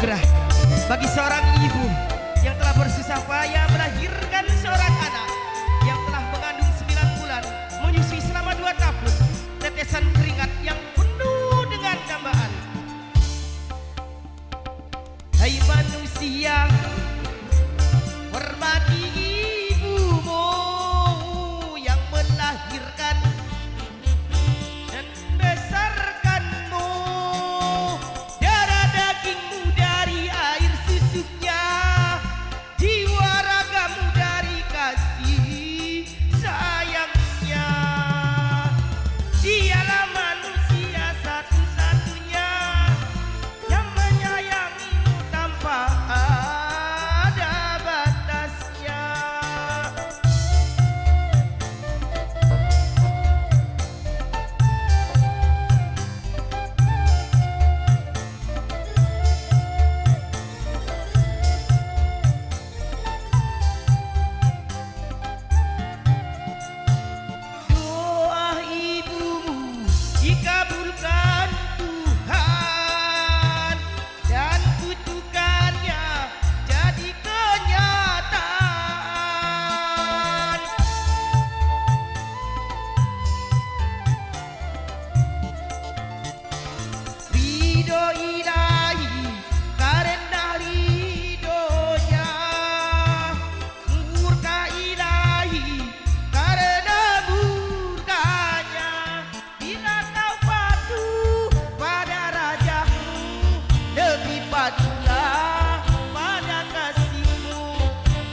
anugerah bagi seorang ibu yang telah bersusah payah melahirkan seorang anak yang telah mengandung 9 bulan, menyusui selama 2 tahun, tetesan keringat yang penuh dengan dambaan. Hai manusia, hormati ibumu yang melahirkan dan membesarkanmu. Darah dagingmu dari air susunya, jiwa ragamu dari kasih sayangnya. Dialah manusia satu-satunya yang menyayangimu tanpa ada batasnya. Doa ibumu dikabulkan Tuhan dan kutukannya jadi kenyataan. Ridho ilahi karena ridhonya, murka ilahi karena murkanya. Bila kau patuh pada rajamu, lebih patuhlah pada kasihmu.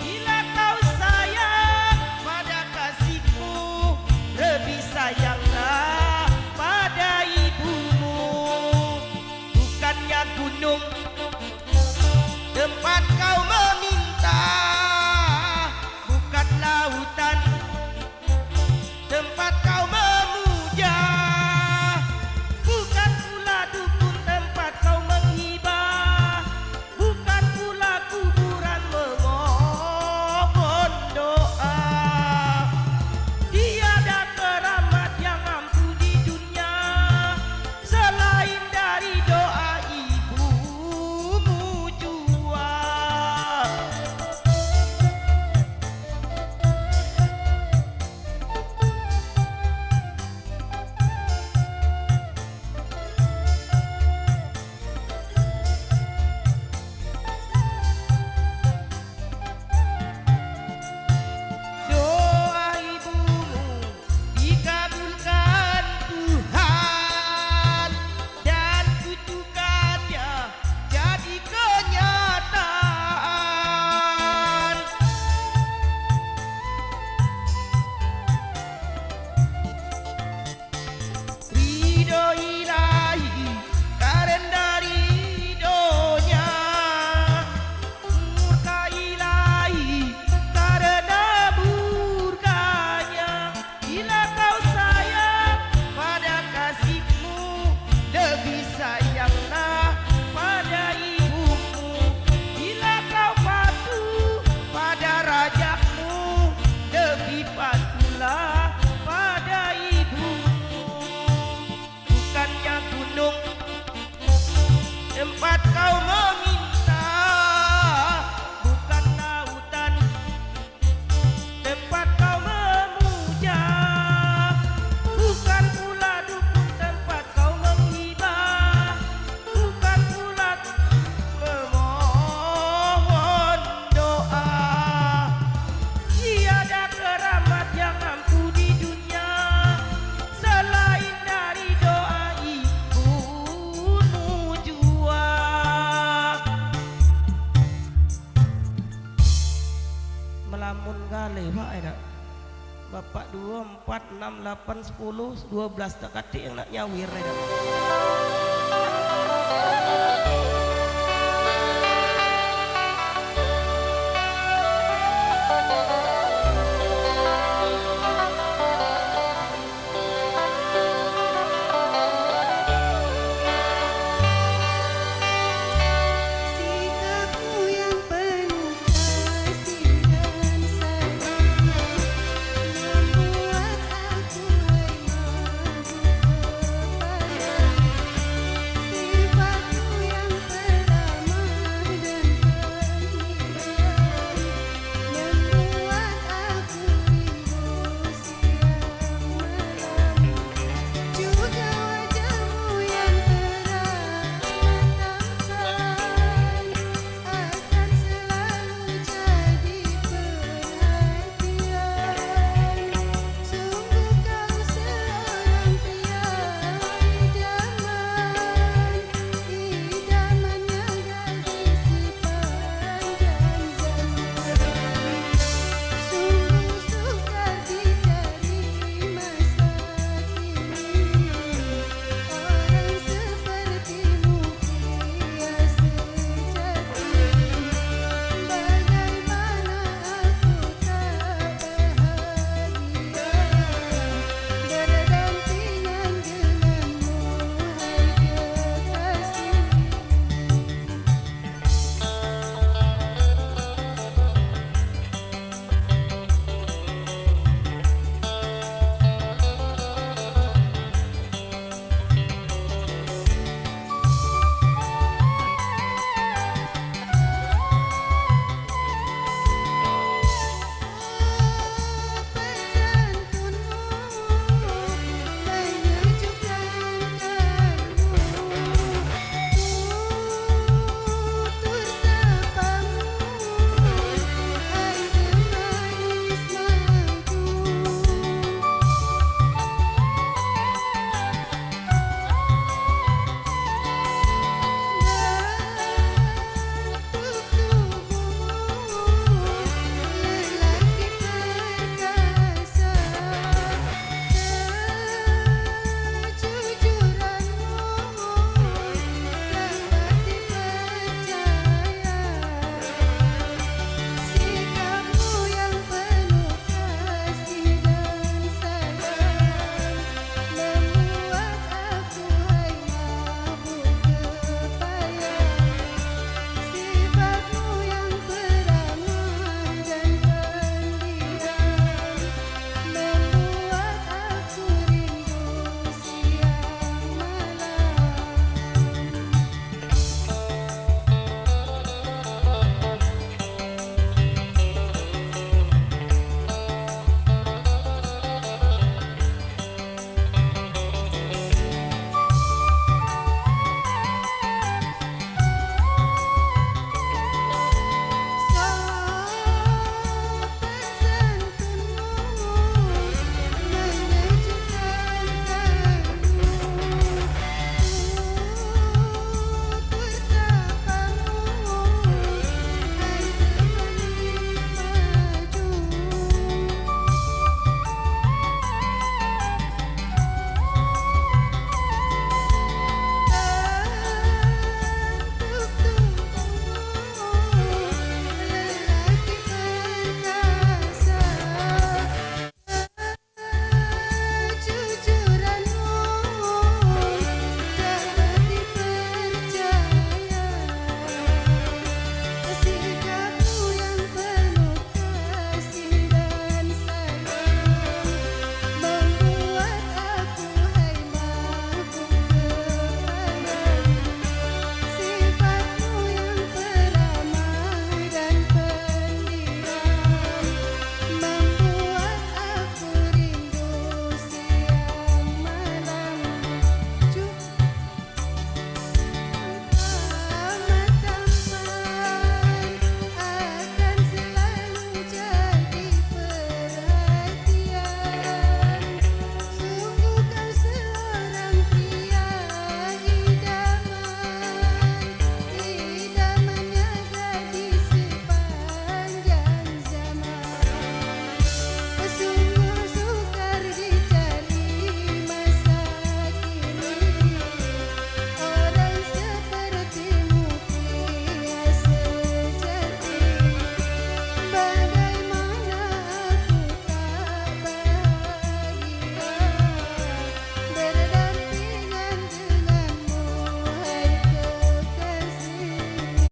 Bila kau sayang pada kasihmu, lebih sayanglah pada ibumu. Bukannya gunung tempat kau meminta, bukan lautan tempat kau memuja, bukan pula dukun tempat kau menghibah, bukan pula kuburan memohon doa. Tiada keramat yang ampuh di dunia selain dari doa ibumu jua. Doa ibumu dikabulkan Tuhan dan kutukannya jadi kenyataan. Ridho ilahi karena ridhonya, murka ilahi karena murkanya. Bila kau sayang pada kasihmu, lebih sayanglah pada ibumu. Bila kau patuh pada rajamu, lebih patuhlah pada ibumu. Bukannya gunung tempat kau meminta, bukan lautan tempat kau memuja, bukan pula dukun tempat kau menghibah, bukan pula memohon doa. Tiada keramat yang ampuh di dunia selain dari doa ibumu jua. Melamun kali Pak Eda. Bapak 2, 4, 6, 8, 10, 12 tak katik yang nak nyawir Eda.